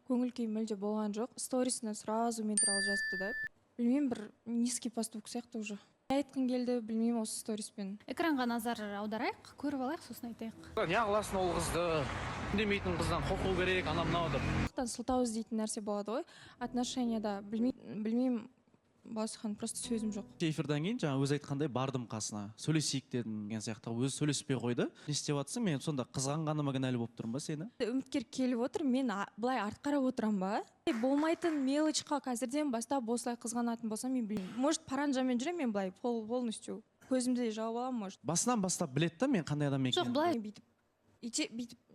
көңіл күй мүлде болған жоқ. Сторисіне сразу мен туралы жазыпты да. Білмеймін, бір низкий поступок сияқты уже. Не айтқың келді, білмеймін осы сториспен. Экранға назар аударайық, көріп алайық, сосын айтайық. Не қыласың ол қызды? Үндемейтін қыздан қорқу керек, анау мынау деп. Сылтау іздейтін нәрсе болады ғой. Отношенияда білмеймін, басқан просто сөзім жоқ. Эфирдан кейін жаңа өзі айтқандай бардым қасына, сөйлесейік дедім деген сияқты. Өзі сөйлеспей қойды. Не істеп жатсың? Мен сонда қызғанғаныма кінәлі болып тұрмын ба сені? Үміткер келіп отыр, мен былай артқа қарап отырамын ба? Болмайтын мелочқа қазірден бастап осылай қызғанатын болсам, мен білмеймін. Может, паранжамен жүремін мен былай полностью. Көзімді жауып аламын, может. Басынан бастап білетті мен қандай адам екенін. Жоқ, былай бүйтіп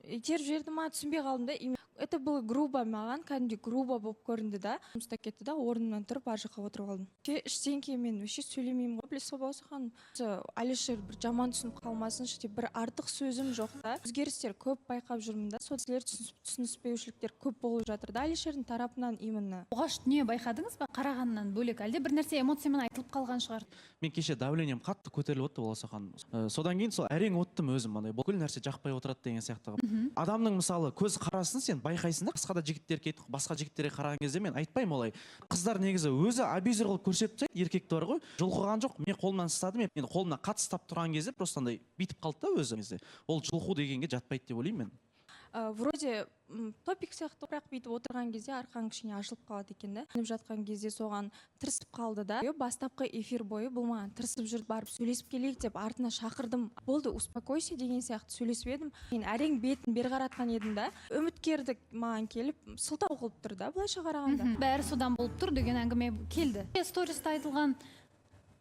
итеріп жіберді ма, түсінбей қалдым да. Это было грубо маған, кәдімгідей грубо болып көрінді да. Жұмыста кетті да, орнымнан тұрып ар жаққа отырып қалдым. Іштен кейін мен вообще сөйлемеймін ғой. Білесіз ба Осыған? Алишер бір жаман түсініп қалмасыншы деп бір артық сөзім жоқ та. Өзгерістер көп байқап жүрмін да. Соцсілер түсініспеушіліктер көп болып жатыр да Алишердің тарапынан именно. оғаш дүние байқадыңыз ба? Қарағаннан бөлек әлде бір нәрсе эмоциямен айтылып қалған шығар. Мен кеше давлением қатты көтеріліп отты Боласахан. Содан кейін сол әрең оттым өзім андай. Бұл нәрсе жақпай отырады деген сияқты. Адамның мысалы көз қарасын сен байқайсың да. Басқа да жігіттер кетіп, басқа жігіттерге қараған кезде мен айтпаймын олай. Қыздар негізі өзі абьюзер қылып көрсетсе, еркекті бар ғой, жұлқыған жоқ. Мен қолымнан ұстадым, мен қолымнан қатты ұстап тұрған кезде просто андай бүйтіп қалды да өзі. Ол жұлқу дегенге жатпайды деп ойлаймын мен. Вроде топик сияқты, бірақ бүйтіп отырған кезде арқаң кішкене ашылып қалады екен да. Өніп жатқан кезде соған тырысып қалды да. Бастапқы эфир бойы бұл маған тырысып жүріп барып сөйлесіп келейік деп артына шақырдым. Болды, успокойся деген сияқты сөйлесіп едім. Мен әрең бетін бері қаратқан едім да. Үміткердік маған келіп сылтау қылып тұр да, былайша қарағанда. Бәрі содан болып тұр деген әңгіме келді. Сториста айтылған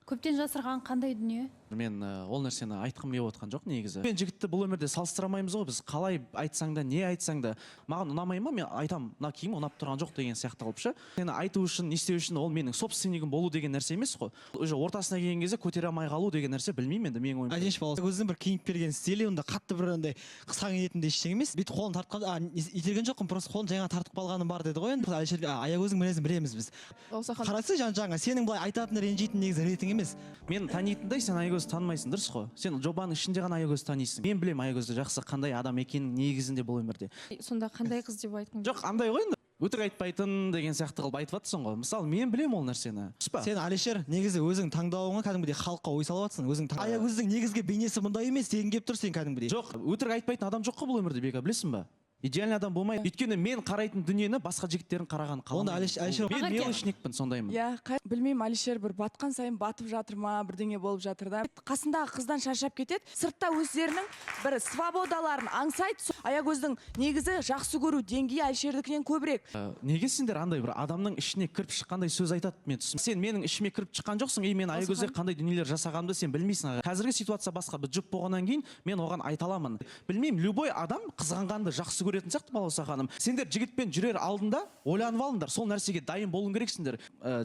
көптен жасырған қандай дүние? Мен ол нәрсені айтқым келіп отқан жоқ негізі. Мен жігітті бұл өмірде салыстырамаймыз ғой, біз қалай айтсаң да, не айтсаң да, маған ұнамай ма, мен айтам, мына киім ұнап тұрған жоқ деген сияқты қылып ше. Сені айту үшін, не істеу үшін ол менің собственнигім болу деген нәрсе емес қой. Уже ортасына келген кезде көтере алмай қалу деген нәрсе білмеймін енді менің ойымда. Әдеш бала өзінің бір киініп берген стилі, онда қатты бір андай қысқа киінетіндей ештеңе емес. Бүйтіп қолын тартқан, итерген жоқпын, просто қолын жаңа тартып қалғаным бар деді ғой енді. Әлішер аягөздің мінезін білеміз біз. Қарасы жаңа сенің былай айтатын ренжитін негізі рейтинг емес. Мен танитындай сен аягөзді танымайсың, дұрыс қой. Сен жобаның ішінде ғана аягөзді танисың. Мен білемін аягөзді жақсы қандай адам екенін негізінде бұл өмірде. Сонда қандай қыз деп айтқың? Жоқ, андай ғой енді. Өтірік айтпайтын деген сияқты қылып айтып жатсың ғой. Мысалы, мен білемін ол нәрсені. Сен Алишер негізі өзің таңдауыңа кәдімгідей халыққа ой салып жатсың. Өзің аягөздің негізгі бейнесі мұндай емес деген келіп тұр сен кәдімгідей. Жоқ, өтірік айтпайтын адам жоқ қой бұл өмірде, Бека, білесің ба? Идеальный адам болмайды. Өйткені мен қарайтын дүниені басқа жігіттердің қараған қаламайды. Онда Алишер мен мелочникпін, сондаймын. Білмеймін, Алишер бір батқан сайын батып жатыр ма, бірдеңе болып жатыр да. Қасындағы қыздан шаршап кетеді. Сыртта өздерінің бір свободаларын аңсайды. Аягөздің негізі жақсы көру деңгейі Алишердікінен көбірек. Неге сендер андай бір адамның ішіне кіріп шыққандай сөз айтады, мен түсінбеймін. Сен менің ішіме кіріп шыққан жоқсың, мен аягөзде қандай дүниелер жасағанымды сен білмейсің. Қазіргі ситуация басқа. Біз жұп болғаннан кейін мен оған айта аламын. Білмеймін, любой адам қызғанғанды жақсы көретін сияқты Балауса ханым. Сендер жігітпен жүрер алдында ойланып алыңдар, сол нәрсеге дайын болуың керексіңдер.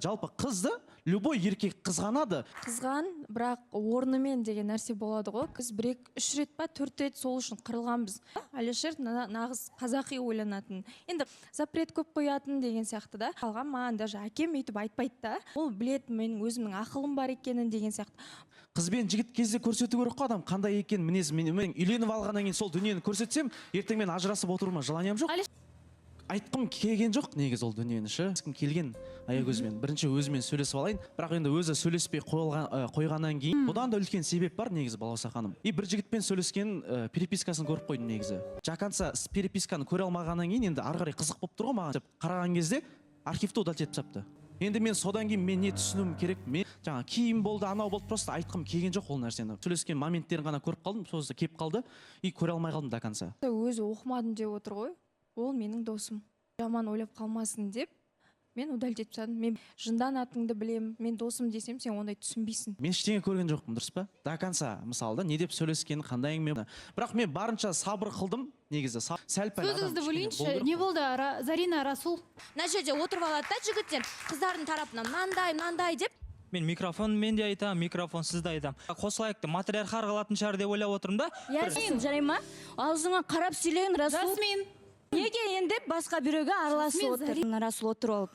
Жалпы қызды любой еркек қызғанады. Қызған, бірақ орнымен деген нәрсе болады ғой. Біз 1-3 рет па 4 рет сол үшін қырылғанбыз. Алишер нағыз қазақи ойланатын. Енді запрет көп қоятын деген сияқты да. Қалған маған даже әкем өйтіп айтпайды да. Ол білет менің өзімнің ақылым бар екенін деген сияқты. Қыз бен жігіт кезде көрсету керек қой адам қандай екен мінез. Мен үйленіп алғаннан кейін сол дүниені көрсетсем, ертең мен ажырасып отыруыма желанием жоқ. Айтқым келген жоқ негізі ол дүниені ше. Кім келген аягөзбен. Бірінші өзімен сөйлесіп алайын. Бірақ енді өзі сөйлеспей қойғаннан кейін бұдан да үлкен себеп бар негізі Балауса ханым. И бір жігітпен сөйлескен перепискасын көріп қойдым негізі. Жақанса переписканы көре алмағаннан кейін енді ары қарай қызық болып тұр ғой маған деп қараған кезде архивті удалить етіп тастапты. Енді мен содан кейін мен не түсінуім керек? Мен жаңа киім болды, анау болды, просто айтқым келген жоқ ол нәрсені. Сөйлескен моменттерін ғана көріп қалдым, сосын келіп қалды и көре алмай қалдым до конца. Өзі оқымадым деп отыр ғой. Ол менің досым. Жаман ойлап қалмасын деп мен удалить етіп тастадым. Мен жындан атыңды білем, мен досым десем, сен ондай түсінбейсің. Мен ештеңе көрген жоқпын, дұрыс па? До конца, мысалы да, не деп сөйлескен, қандай әңгіме. Бірақ мен барынша сабыр қылдым, негізі. Сәл-пәл адам. Сөзіңізді бөлейінші, не болды Зарина, Расул? Мына жерде отырып алады да жігіттер, қыздардың тарапынан мынандай деп. Мен микрофонмен де айтам, микрофонсыз да айтам. Қосылайық та матриархар қалатын шығар деп ойлап отырмын да. Ясмин, жарай ма? Аузыңа қарап сөйлең, Расул. Неге енді басқа біреуге араласып отыр? Расул отыр алып.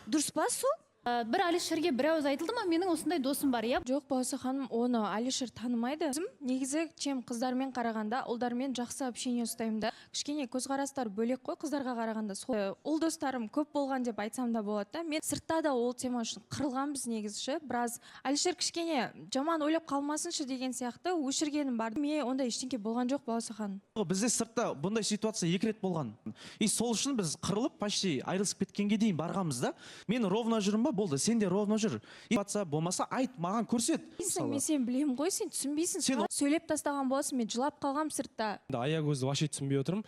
Дұрыс па сол? Бір Алишерге бір ауыз айтылды ма, менің осындай досым бар, иә? Жоқ, Балауса ханым, оны Алишер танымайды. Өзім негізі чем қыздармен қарағанда ұлдармен жақсы общение ұстаймын да. Кішкене көзқарастар бөлек қой қыздарға қарағанда. Ұл достарым көп болған деп айтсам да болады да. Мен сыртта да ол тема үшін қырылғанбыз негізі. Біраз Алишер кішкене жаман ойлап қалмасыншы деген сияқты өшіргенім бар. Мен ондай ештеңке болған жоқ, Балауса ханым. Бізде сыртта бұндай ситуация 2 рет болған. И сол үшін біз қырылып почти айырылысып кеткенге дейін барғанбыз да. Мен ровно жүрмін ба, болды, сен де ровно жүр. Болмаса айт, маған көрсет. Мен сен білемін ғой, сен түсінбейсің. Сөйлеп тастаған боласың, мен жылап қалғам сыртта. Аягөзді вообще түсінбей отырмын.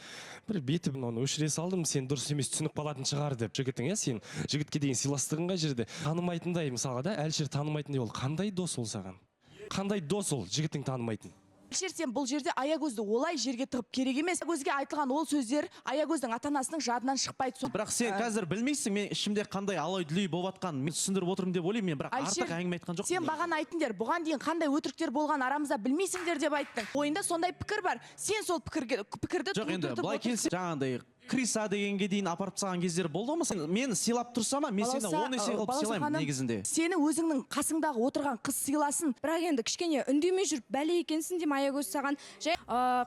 Бір беті оны өшіре салдым, сен дұрыс емес түсініп қалатын шығар деп. Жігіттің, сен жігітке деген сыйластығың қай жерде? Танымайтындай мысалға да, Әлішер танымайтындай ол қандай дос ол саған? Қандай дос ол жігіттің танымайтын? Әлішер, сен бұл жерде Аягөзді олай жерге тығып керек емес. Аягөзге айтылған ол сөздер Аягөздің ата-анасының жадынан шықпайды. Бірақ сен қазір білмейсің, мен ішімде қандай алай дүлей болып жатқанын мен түсіндіріп отырмын деп ойлаймын. Мен бірақ артық әңгіме айтқан жоқпын. Сен бағана айттыңдар, бұған дейін қандай өтіріктер болған арамызда білмейсіңдер деп айттың. Ойында сондай пікір бар. Сен сол пікірді жоқ, енді былай келсе жаңағындай Криса дегенге дейін апарып тастаған кездер болды ма? Мен сыйлап тұрсам, мен сені 10 есе қылып сыйлаймын негізінде. Сені өзіңнің қасыңдағы отырған қыз сыйласын. Бірақ енді кішкене үндемей жүріп бәле екенсің деп Аягөз саған.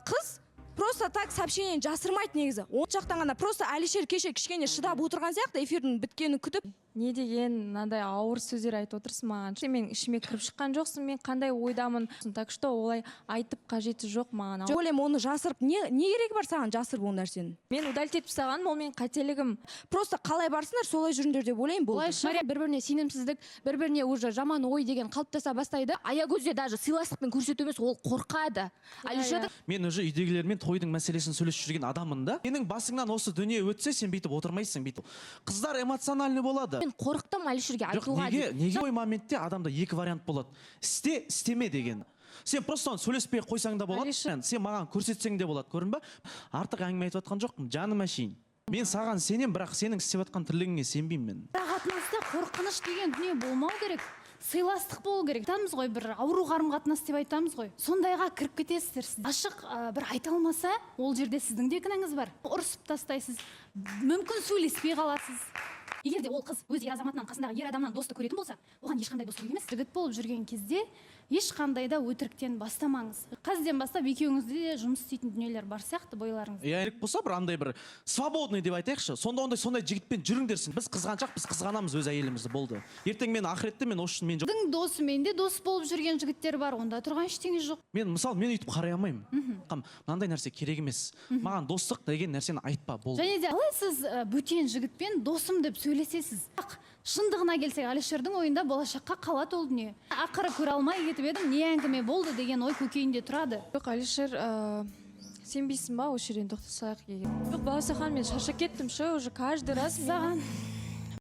Қыз просто так сообщение жасырмайды негізі. Ол жақтан ғана просто Алишер кеше кішкене шыдап отырған сияқты, эфирдің біткенін күтіп. Не деген мынандай ауыр сөздер айтып отырсың маған. Мен ішіме кіріп шыққан жоқсың, мен қандай ойдамын. Так что олай айтып қажеті жоқ маған. Ойлаймын, оны жасырып, не керегі бар саған жасырып ол нәрсені? Мен удалить етіп тастағаным, ол менің қателігім. Просто қалай барсыңдар, солай жүріңдер деп ойлаймын. Бұлайша бір-біріне сенімсіздік, бір-біріне уже жаман ой деген қалыптаса бастайды. Аягөзде даже сыйластықпен көрсету емес, ол қорқады. Алишердің мен уже үйдегілермен тойдың мәселесін сөйлесіп жүрген адаммын да. Сенің басыңнан осы дүние өтсе, сен бүйтіп отырмайсың, бүйтіп. Қыздар эмоциональный болады. Мен қорықтым Алишерге айтуға. Неге ой моментте адамда 2 вариант болады. Істе, істеме деген. Сен просто сөйлеспей қойсаң да болады. Сен маған көрсетсең де болады, көрдің ба? Артық әңгіме айтып жатқан жоқпын, жаным әшейін. Мен саған сенем, бірақ сенің істеп жатқан тірлігіңе сенбеймін мен. Қатынаста қорқыныш деген дүние болмау керек. Сыйластық болу керек. Айтамыз ғой, бір ауру қарым-қатынас деп айтамыз ғой. Сондайға кіріп кетесіздер. Ашық бір айта алмаса, ол жерде сіздің де кінәңіз бар. Ұрысып тастайсыз. Мүмкін сөйлеспей қаласыз. Егер де ол қыз өз ер азаматынан қасындағы ер адамнан досты көретін болса, оған ешқандай дос керек емес. Жігіт болып жүрген кезде ешқандай да өтіріктен бастамаңыз. Қазірден бастап екеуіңізде де жұмыс істейтін дүниелер бар сияқты бойларыңызда. Керек болса бір андай бір свободный деп айтайықшы. Сондай жігітпен жүріңдерсің. Біз қызғаншақ, біз қызғанамыз өз әйелімізді, болды. Ертең мен ақыретте мен осы үшін мен жоқ. Досымен де дос болып жүрген жігіттер бар, онда тұрған ештеңе жоқ. Мен мен өйтіп қарай алмаймын. Мынандай нәрсе керек емес. Маған достық деген нәрсені айтпа, болды. Және де қалай сіз бөтен жігітпен досым деп сөйлесесіз? Шындығына келсек, Алишердің ойында болашаққа қалады ол дүние. Ақыры көре алмай кетіп едім, не әңгіме болды деген ой көкейінде тұрады. Жоқ, Алишер, сенбейсің ба, осы жерден тоқтасақ деген. Жоқ, Балауса ханым, мен шаршап кеттім ше, уже каждый раз Саған